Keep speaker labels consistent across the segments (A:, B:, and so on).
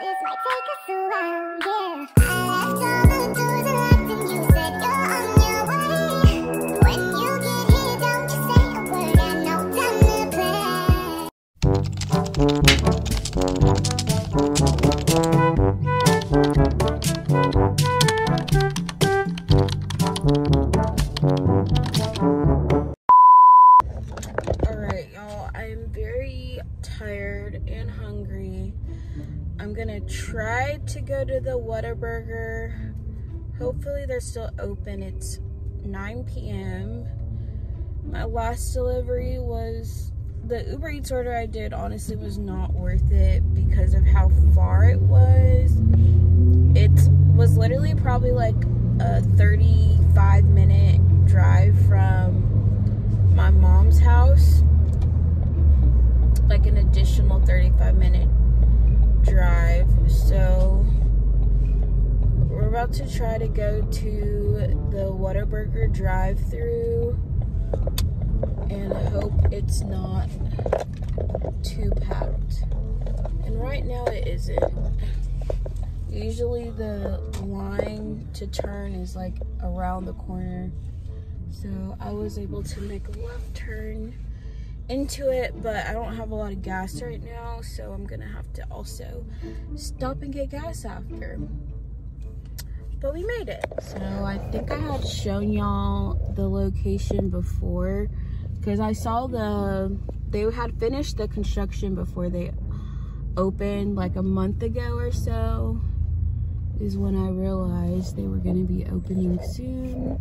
A: this might take us a while, yeah. I left all the doors unlocked and you said you're on your way. When you get here, don't you say a word, got no time to play.
B: Alright, y'all, I'm very tired and hungry. I'm gonna try to go to the Whataburger. Hopefully they're still open. It's 9 p.m. My last delivery was the Uber Eats order I did. Honestly, was not worth it because of how far it was. It was literally probably like a 35-minute drive from my mom's house, like an additional 35-minute drive. So we're about to try to go to the Whataburger drive-through and I hope it's not too packed. And right now it isn't. Usually the line to turn is like around the corner. So I was able to make a left turn into it, but I don't have a lot of gas right now, so I'm gonna have to also stop and get gas after. But we made it. So I think I had shown y'all the location before because I saw they had finished the construction before they opened like a month ago or so is when I realized they were gonna be opening soon.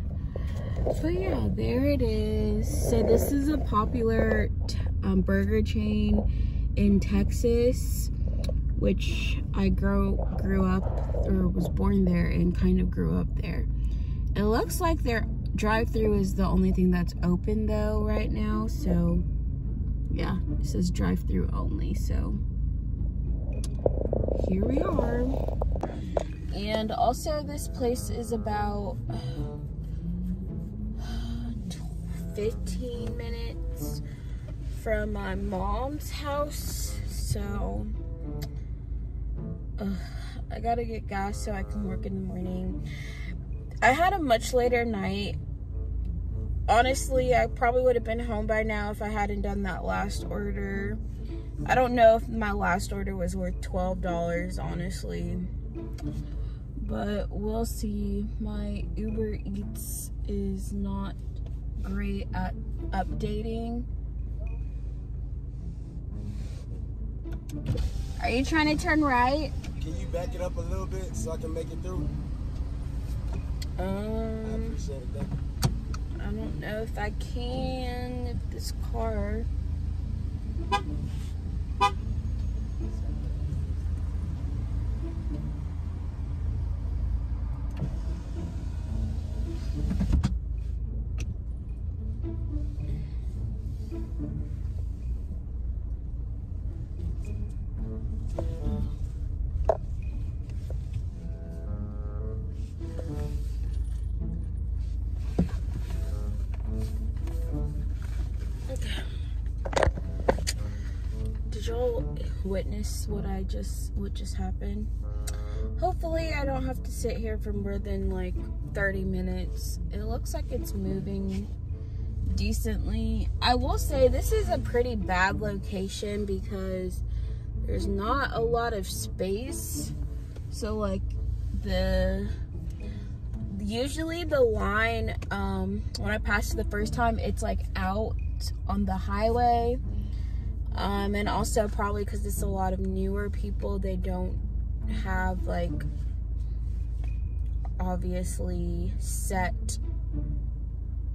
B: But yeah, there it is. So this is a popular burger chain in Texas, which I grew up or was born there and kind of grew up there. It looks like their drive-through is the only thing that's open though right now. So yeah, it says drive-through only. So here we are. And also this place is about 15 minutes from my mom's house, so I gotta get gas so I can work in the morning. I had a much later night. Honestly, I probably would have been home by now if I hadn't done that last order. I don't know if my last order was worth $12, honestly, but we'll see. My Uber Eats is not great at updating. Are you trying to turn right?
C: Can you back it up a little bit so I can make it through? I appreciate it, thank you.
B: I don't know if I can, if this car. Did y'all witness what just happened? Hopefully I don't have to sit here for more than like 30 minutes. It looks like it's moving decently. I will say this is a pretty bad location because there's not a lot of space. So like usually the line when I passed it the first time, it's like out on the highway. And also probably because it's a lot of newer people, they don't have like obviously set,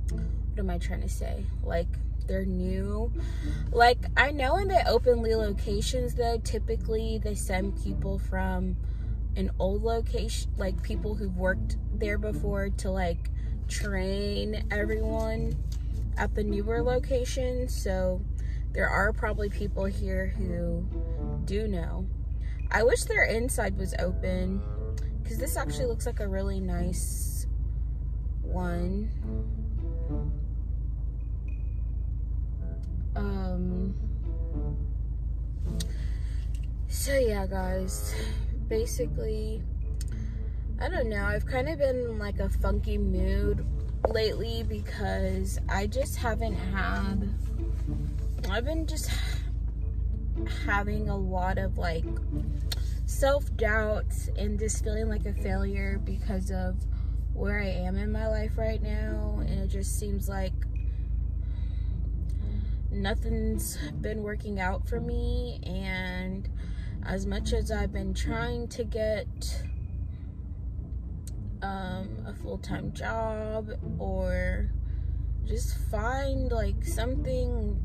B: what am I trying to say? Like they're new. Like I know when they open new locations though, typically they send people from an old location, like people who've worked there before to like train everyone at the newer location. So there are probably people here who do know. I wish their inside was open because this actually looks like a really nice one. So yeah, guys, basically, I don't know, I've kind of been in like a funky mood lately because I just haven't had, I've been just having a lot of like self-doubt and just feeling like a failure because of where I am in my life right now, and it just seems like nothing's been working out for me. And as much as I've been trying to get a full-time job or just find like something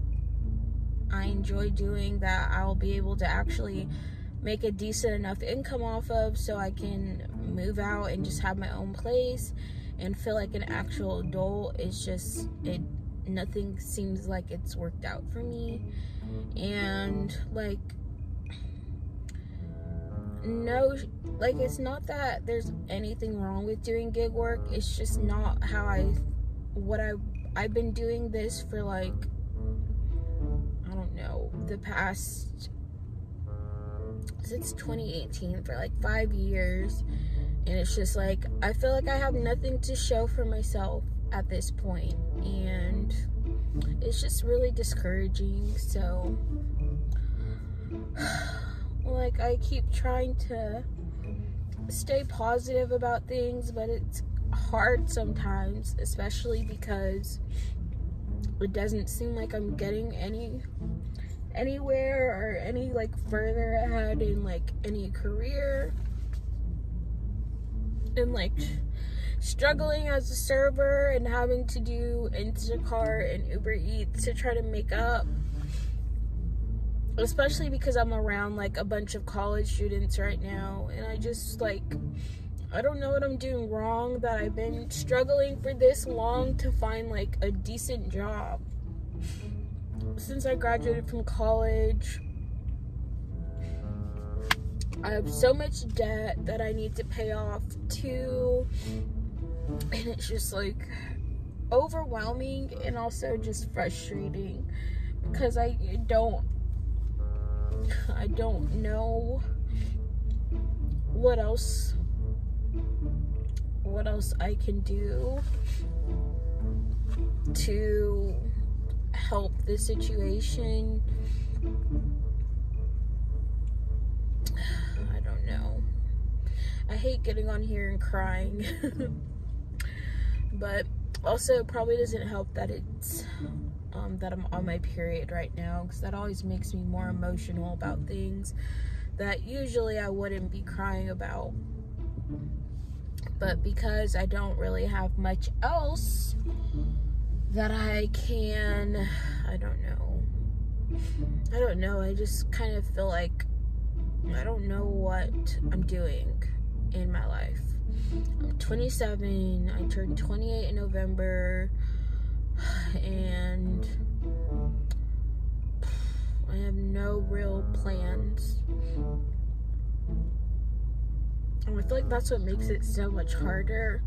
B: I enjoy doing that I'll be able to actually make a decent enough income off of so I can move out and just have my own place and feel like an actual adult, it's just, nothing seems like it's worked out for me. And like, no, like, it's not that there's anything wrong with doing gig work, it's just not how I've been doing this for like, I don't know, the past, since 2018, for like 5 years, and it's just like, I feel like I have nothing to show for myself at this point, and it's just really discouraging. So like, I keep trying to stay positive about things, but it's hard sometimes, especially because it doesn't seem like I'm getting anywhere or any like further ahead in like any career, and like struggling as a server and having to do Instacart and Uber Eats to try to make up, especially because I'm around like a bunch of college students right now, and I just like, I don't know what I'm doing wrong that I've been struggling for this long to find like a decent job. Since I graduated from college, I have so much debt that I need to pay off too, and it's just like overwhelming and also just frustrating because I don't know what else I can do to help the situation. I don't know. I hate getting on here and crying. But also, it probably doesn't help that it's that I'm on my period right now, because that always makes me more emotional about things that usually I wouldn't be crying about. But because I don't really have much else that I can, I don't know, I just kind of feel like I don't know what I'm doing in my life. I'm 27, I turned 28 in November, and I have no real plans. And I feel like that's what makes it so much harder.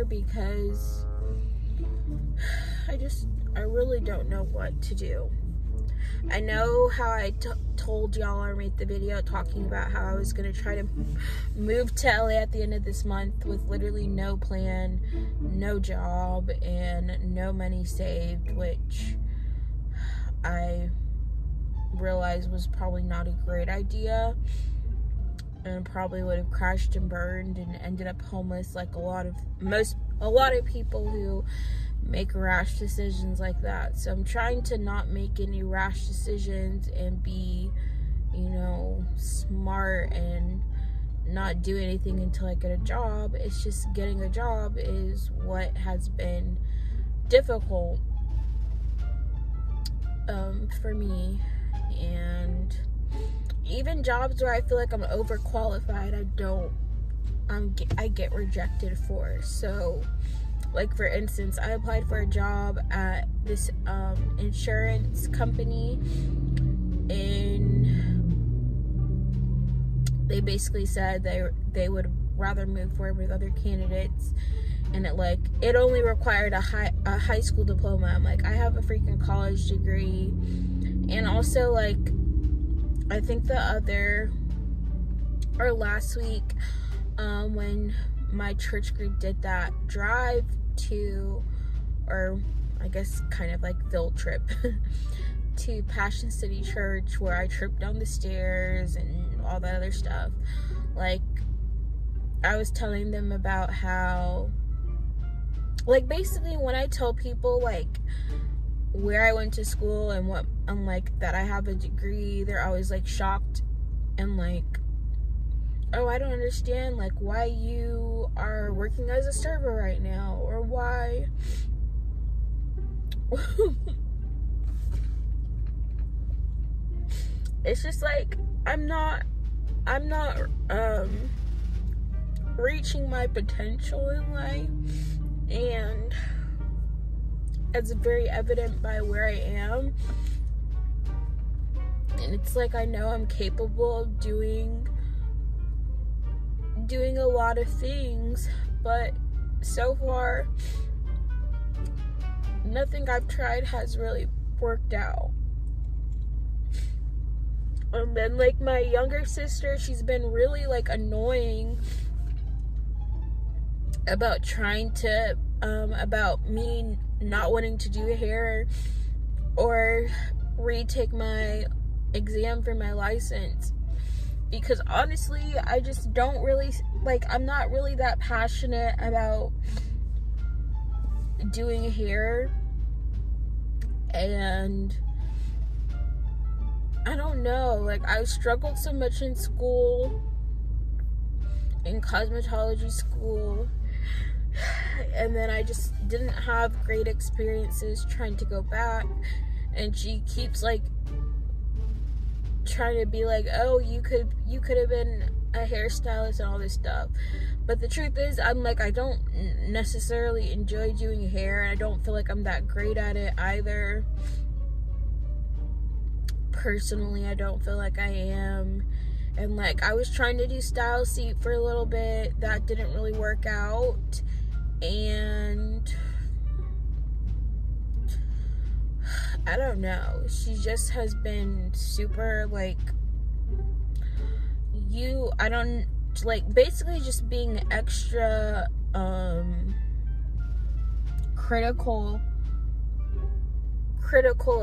B: Because I really don't know what to do. I know how I told y'all I made the video talking about how I was going to try to move to LA at the end of this month with literally no plan, no job, and no money saved, which I realized was probably not a great idea, and probably would have crashed and burned and ended up homeless like a lot of people who make rash decisions like that. So I'm trying to not make any rash decisions and be, you know, smart and not do anything until I get a job. It's just getting a job is what has been difficult for me. And even jobs where I feel like I'm overqualified, I get rejected for. So like, for instance, I applied for a job at this insurance company, and they basically said they would rather move forward with other candidates, and it only required a high school diploma. I'm like, I have a freaking college degree. And also, like, I think last week, when my church group did that drive to, or I guess kind of like field trip to Passion City Church, where I tripped down the stairs and all that other stuff. Like, I was telling them about how, like, basically when I tell people, like, where I went to school and what, and like, that I have a degree, they're always like shocked and like, oh, I don't understand, like, why you are working as a server right now, or why it's just like, I'm not reaching my potential in life, and it's very evident by where I am. And it's like, I know I'm capable of doing a lot of things, but so far nothing I've tried has really worked out. And then, like, my younger sister, she's been really, like, annoying about trying to, about me not wanting to do hair or retake my exam for my license. Because honestly, I just don't really, like, I'm not really that passionate about doing hair. And I don't know, like, I struggled so much in school, in cosmetology school, and then I just didn't have great experiences trying to go back. And she keeps, like, trying to be like, oh, you could have been a hairstylist and all this stuff. But the truth is, I'm like, I don't necessarily enjoy doing hair, and I don't feel like I'm that great at it either. Personally, I don't feel like I am. And like, I was trying to do Style Seat for a little bit. That didn't really work out. And I don't know. She just has been super, like, basically just being extra critical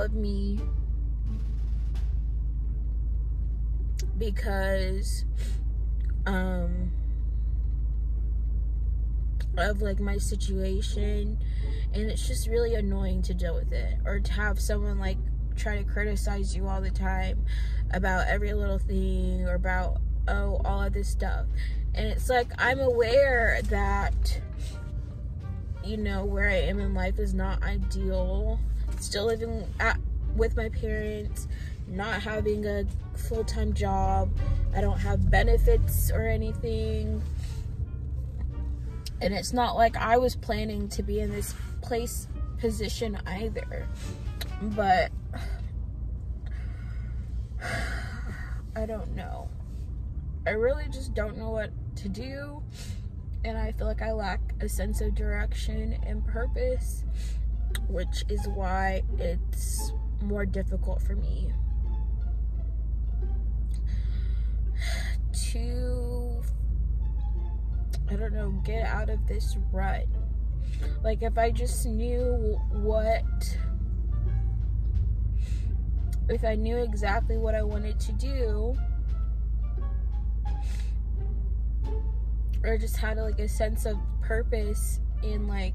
B: of me, because of, like, my situation. And it's just really annoying to deal with it, or to have someone, like, try to criticize you all the time about every little thing, or about, oh, all of this stuff. And it's like, I'm aware that, you know, where I am in life is not ideal. Still living with my parents, not having a full-time job. I don't have benefits or anything. And it's not like I was planning to be in this position either. But I don't know. I really just don't know what to do. And I feel like I lack a sense of direction and purpose, which is why it's more difficult for me to, I don't know, get out of this rut. Like, if I just knew if I knew exactly what I wanted to do, or just had, like, a sense of purpose in, like,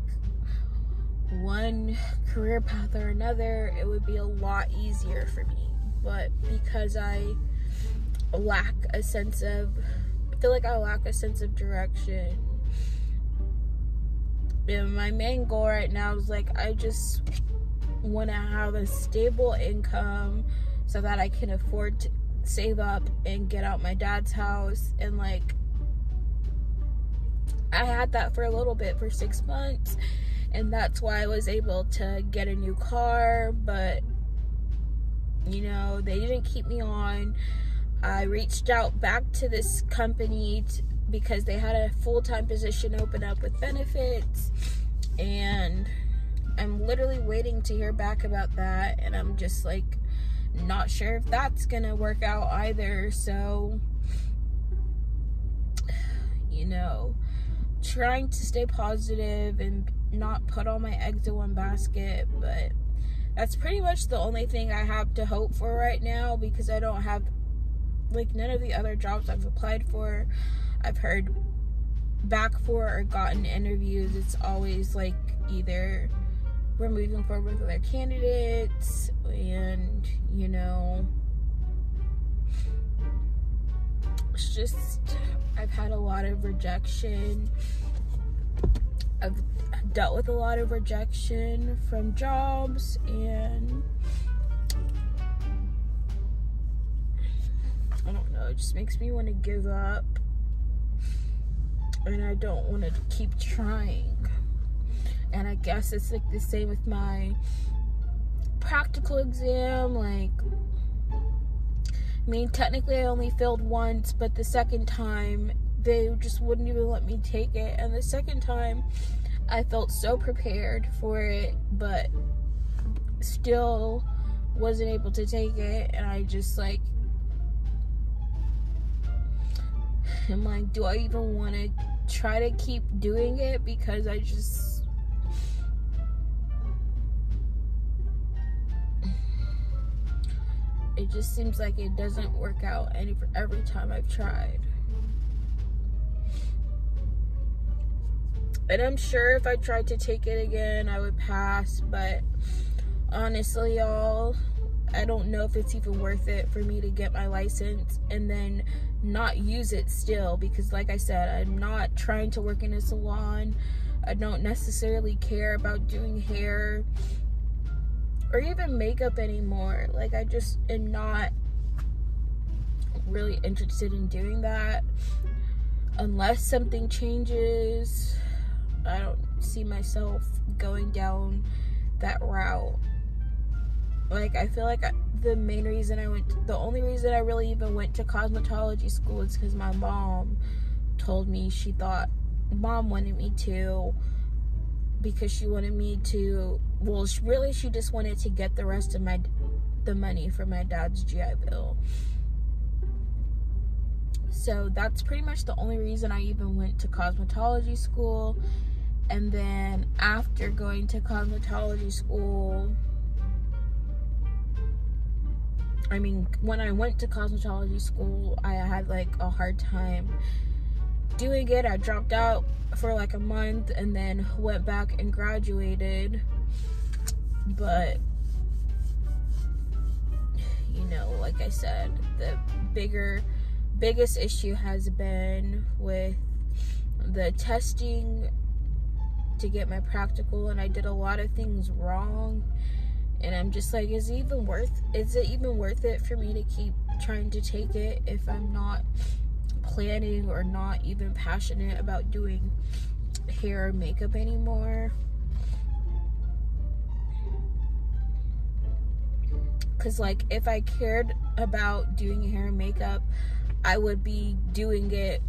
B: one career path or another, it would be a lot easier for me. But because I feel like I lack a sense of direction. And my main goal right now is, like, I just want to have a stable income so that I can afford to save up and get out my dad's house. And, like, I had that for a little bit, for 6 months, and that's why I was able to get a new car. But, you know, they didn't keep me on. I reached out back to this company because they had a full-time position open up with benefits, and I'm literally waiting to hear back about that, and I'm just like not sure if that's gonna work out either. So, you know, trying to stay positive and not put all my eggs in one basket, but that's pretty much the only thing I have to hope for right now, because I don't have, like, none of the other jobs I've applied for, I've heard back for or gotten interviews. It's always like either we're moving forward with other candidates, and, you know, it's just, I've had a lot of rejection. I've dealt with a lot of rejection from jobs, and I don't know, it just makes me want to give up, and I don't want to keep trying. And I guess it's like the same with my practical exam. Like, I mean, technically I only failed once, but the second time they just wouldn't even let me take it. And the second time I felt so prepared for it, but still wasn't able to take it. And I just like, I'm like, do I even want to try to keep doing it? Because I just, it just seems like it doesn't work out every time I've tried. And I'm sure if I tried to take it again, I would pass. But honestly, y'all, I don't know if it's even worth it for me to get my license and then not use it still. Because like I said, I'm not trying to work in a salon. I don't necessarily care about doing hair or even makeup anymore. Like, I just am not really interested in doing that unless something changes. I don't see myself going down that route. Like, I feel like the only reason I really even went to cosmetology school is because my mom told me Mom wanted me to, because she wanted me to, well, she just wanted to get the rest of the money for my dad's GI Bill. So that's pretty much the only reason I even went to cosmetology school. And then after going to cosmetology school, I mean, when I went to cosmetology school, I had like a hard time doing it. I dropped out for like a month and then went back and graduated. But, you know, like I said, the biggest issue has been with the testing to get my practical, and I did a lot of things wrong. And I'm just like, is it even worth it for me to keep trying to take it if I'm not planning or not even passionate about doing hair or makeup anymore? Because, like, if I cared about doing hair and makeup, I would be doing it.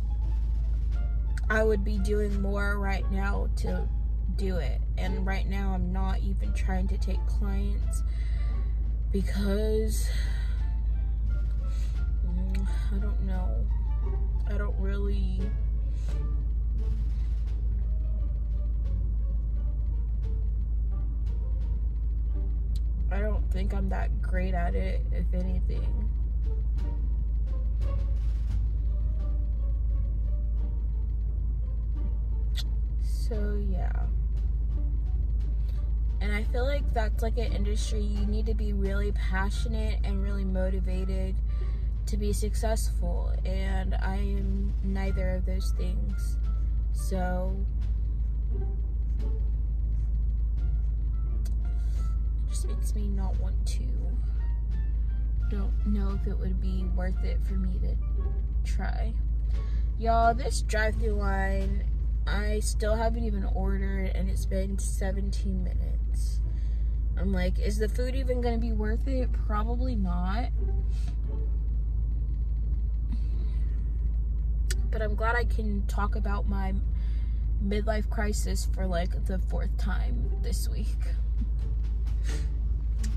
B: I would be doing more right now to do it. And right now I'm not even trying to take clients because I don't know. I don't think I'm that great at it, if anything. So yeah. And I feel like that's like an industry you need to be really passionate and really motivated to be successful, and I am neither of those things. So it just makes me not want to. Don't know if it would be worth it for me to try. Y'all, this drive-thru line, I still haven't even ordered, and it's been 17 minutes. I'm like, is the food even gonna be worth it? Probably not. But I'm glad I can talk about my midlife crisis for like the 4th time this week.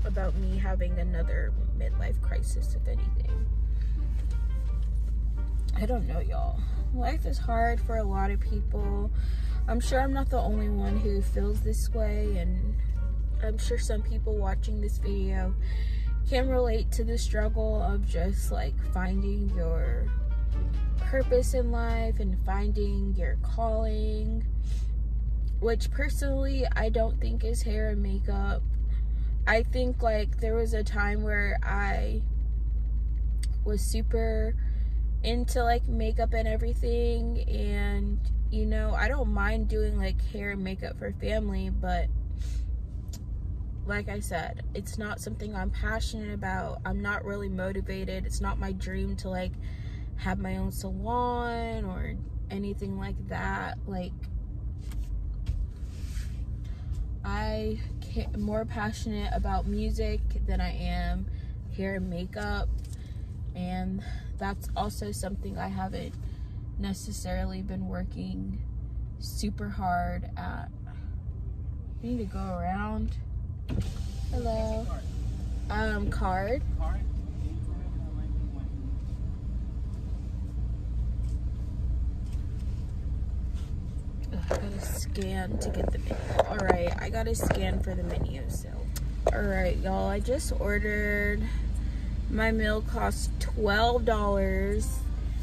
B: About me having another midlife crisis, if anything. I don't know, y'all. Life is hard for a lot of people. I'm sure I'm not the only one who feels this way, and I'm sure some people watching this video can relate to the struggle of just like finding your purpose in life and finding your calling, which personally I don't think is hair and makeup. I think like there was a time where I was super into like makeup and everything, and you know, I don't mind doing like hair and makeup for family, but like I said, it's not something I'm passionate about. I'm not really motivated. It's not my dream to like have my own salon or anything like that. Like, I'm more passionate about music than I am hair and makeup, and that's also something I haven't necessarily been working super hard at. I need to go around. Hello. Card. I gotta scan to get the menu. Alright, I gotta scan for the menu, so. Alright, y'all, I just ordered. My meal cost $12.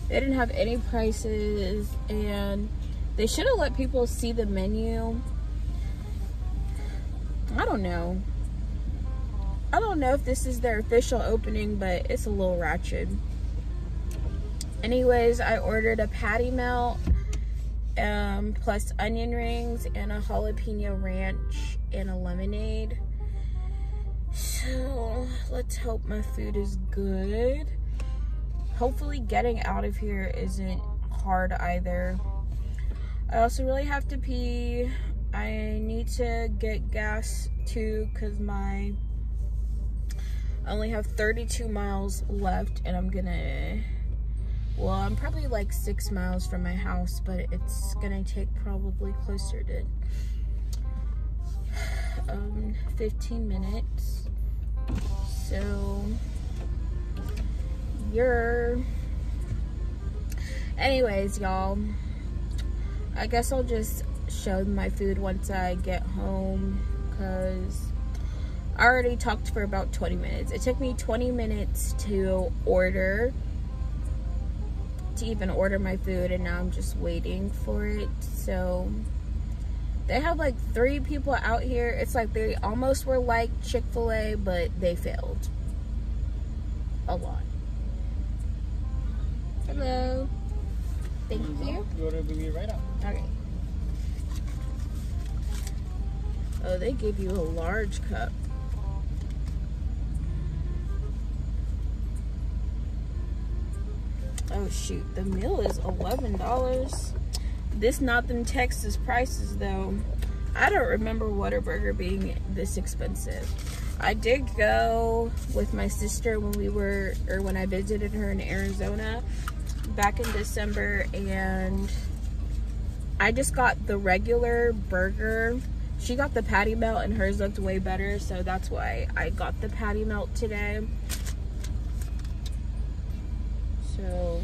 B: They didn't have any prices, and they should have let people see the menu. I don't know. I don't know if this is their official opening, but it's a little ratchet. Anyways, I ordered a patty melt, plus onion rings and a jalapeno ranch and a lemonade. So let's hope my food is good. Hopefully getting out of here isn't hard either. I also really have to pee. I need to get gas too, because I only have 32 miles left, and I'm probably like 6 miles from my house, but it's gonna take probably closer to 15 minutes. So anyways, y'all, I guess I'll just show my food once I get home, because I already talked for about 20 minutes. It took me 20 minutes to even order my food, and now I'm just waiting for it. So they have like 3 people out here. It's like they almost were like Chick-fil-A, but they failed a lot. Hello. Thank you.
C: You order to be right up.
B: Okay. Oh, they give you a large cup. Oh shoot, the meal is $11. This not them Texas prices though. I don't remember Whataburger being this expensive. I did go with my sister when I visited her in Arizona back in December, and I just got the regular burger. She got the patty melt and hers looked way better, so that's why I got the patty melt today. So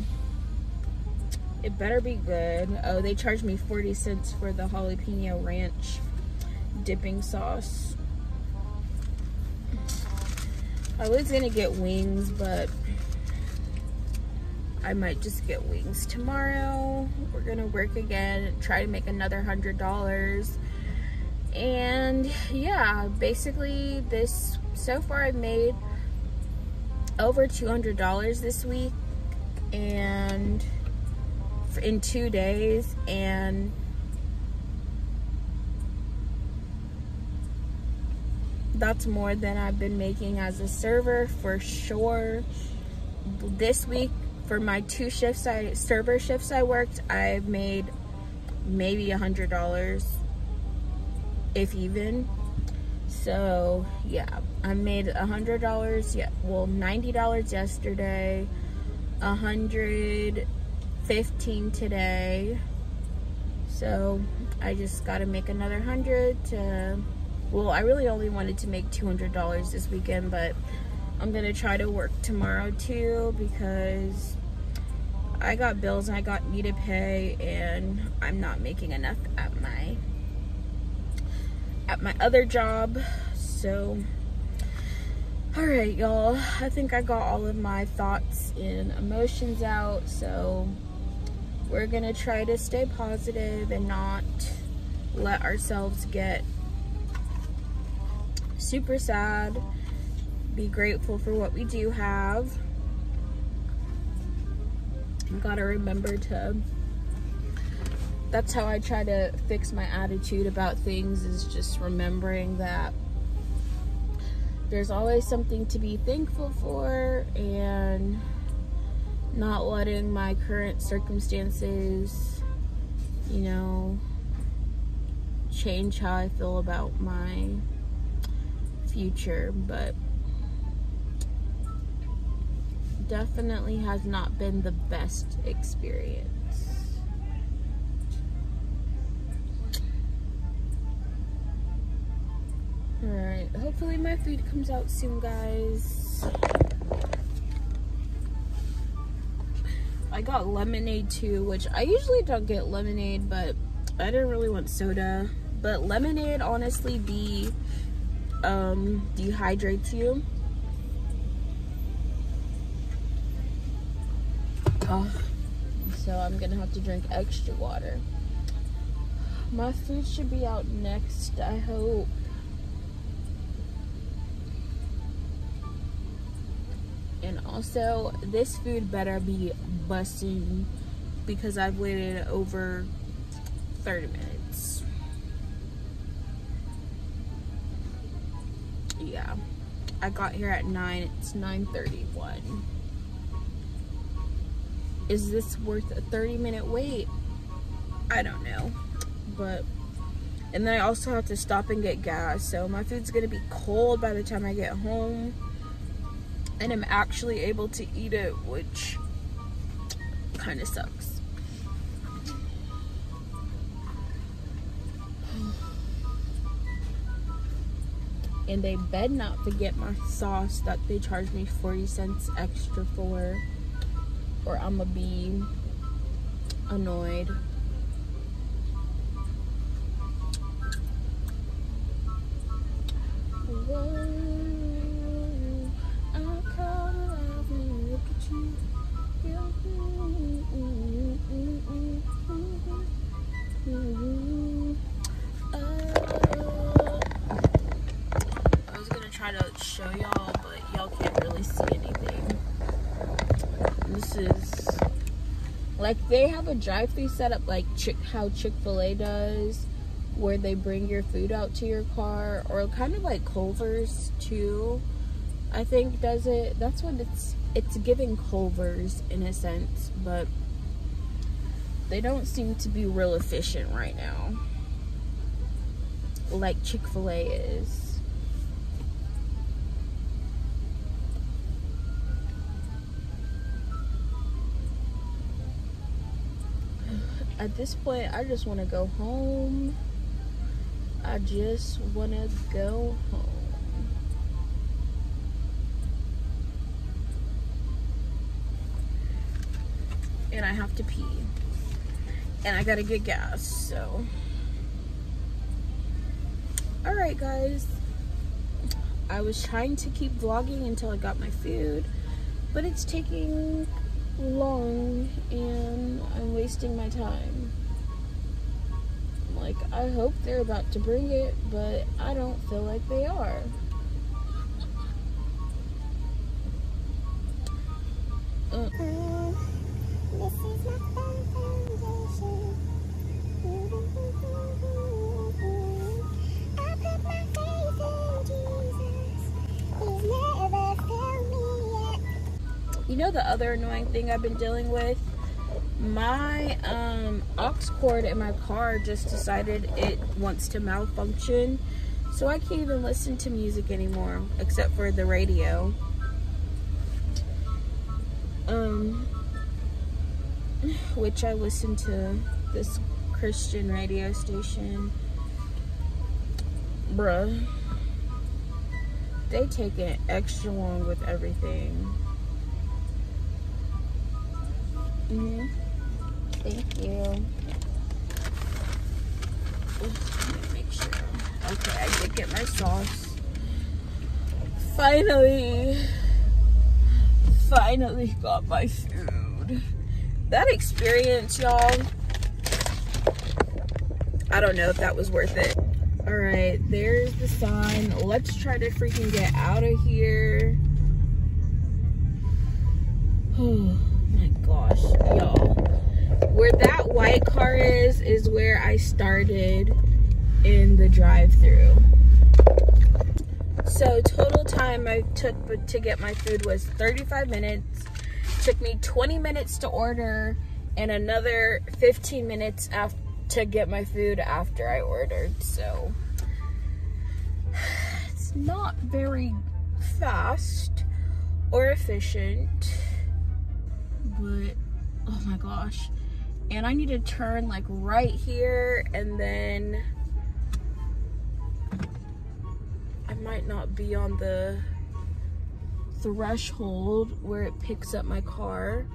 B: it better be good. Oh, they charged me 40 cents for the jalapeno ranch dipping sauce. I was gonna get wings, but I might just get wings tomorrow. We're gonna work again and try to make another $100. And yeah, basically so far I've made over $200 this week, and in 2 days, and that's more than I've been making as a server for sure. This week, for my 2 server shifts I worked, I've made maybe $100, if even. So yeah, I made $100, yeah, well, $90 yesterday, $100 $15 today. So I just got to make another 100 to, well, I really only wanted to make $200 this weekend, but I'm going to try to work tomorrow too, because I got bills and I got me to pay, and I'm not making enough at my other job. So, all right, y'all, I think I got all of my thoughts and emotions out. So we're gonna try to stay positive and not let ourselves get super sad. Be grateful for what we do have. You gotta remember to, that's how I try to fix my attitude about things, is just remembering that there's always something to be thankful for, and not letting my current circumstances, you know, change how I feel about my future. But definitely has not been the best experience. Alright, hopefully my food comes out soon, guys. I got lemonade too, which I usually don't get lemonade, but I didn't really want soda. But lemonade honestly dehydrates you. So I'm gonna have to drink extra water. My food should be out next, I hope. And also, this food better be busting, because I've waited over 30 minutes. Yeah, I got here at 9, it's 9:31. Is this worth a 30-minute wait? I don't know. But, and then I also have to stop and get gas, so my food's gonna be cold by the time I get home, and I'm actually able to eat it, which kind of sucks. And they better not forget my sauce that they charged me 40 cents extra for, or I'ma be annoyed. Whoa, I come alive when I look at you. I was gonna try to show y'all, but y'all can't really see anything. This is like, they have a drive-thru setup like how Chick-fil-A does, where they bring your food out to your car, or kind of like Culver's too, I think does it. That's what it's giving Culver's in a sense, but they don't seem to be real efficient right now like Chick-fil-A is. At this point, I just want to go home. I just want to go home. And I have to pee. And I gotta get gas, so. Alright, guys. I was trying to keep vlogging until I got my food, but it's taking long and I'm wasting my time. Like, I hope they're about to bring it, but I don't feel like they are.
A: This is my foundation. I put my faith in Jesus. He's never failed me yet.
B: You know the other annoying thing I've been dealing with? My aux cord in my car just decided it wants to malfunction, so I can't even listen to music anymore except for the radio. which I listen to this Christian radio station. Bruh, they take it extra long with everything. Thank you. Let me make sure. Okay, I did get my sauce. Finally got my food. That experience, y'all, I don't know if that was worth it. All right, there's the sign. Let's try to freaking get out of here. Oh my gosh, y'all. Where that white car is where I started in the drive-thru. So total time I took to get my food was 35 minutes. Took me 20 minutes to order and another 15 minutes to get my food after I ordered. So it's not very fast or efficient, but oh my gosh. And I need to turn like right here, and then I might not be on the threshold where it picks up my car.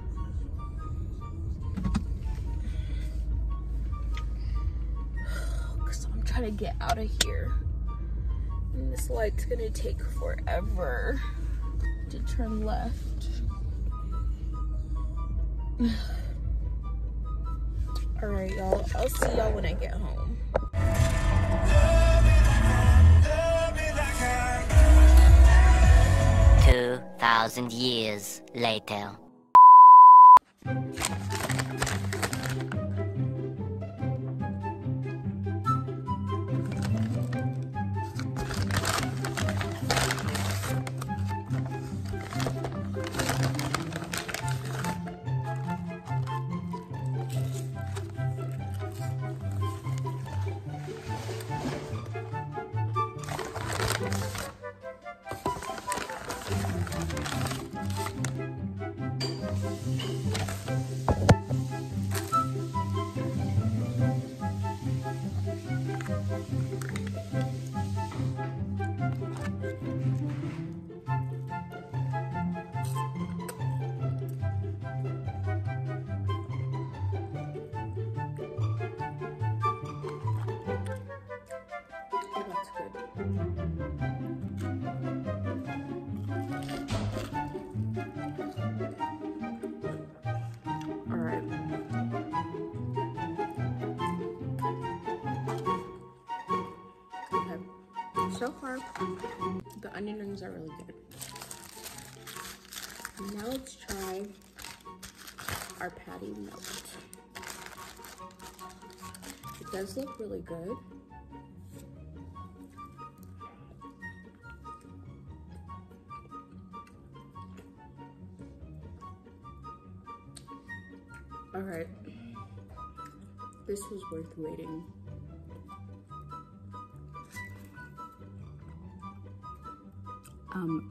B: Cause I'm trying to get out of here. And this light's gonna take forever to turn left. All right, y'all, I'll see y'all when I get home.
D: 2,000 years later.
B: So far, the onion rings are really good. Now let's try our patty melt. It does look really good. All right, this was worth waiting.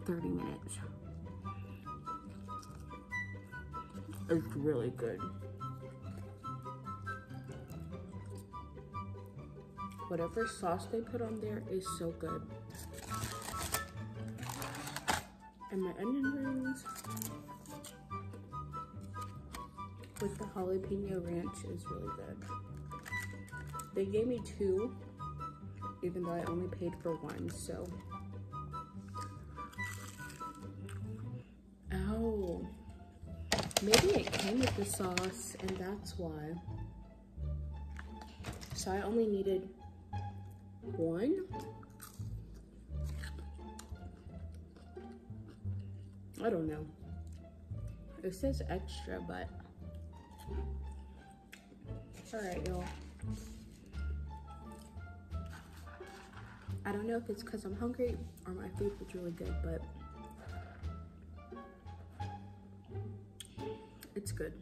B: 30 minutes. It's really good. Whatever sauce they put on there is so good. And my onion rings with the jalapeno ranch is really good. They gave me 2, even though I only paid for 1, so. Oh, maybe it came with the sauce and that's why. So I only needed 1. I don't know. It says extra, but all right, y'all. I don't know if it's because I'm hungry or my food was really good, but it's good.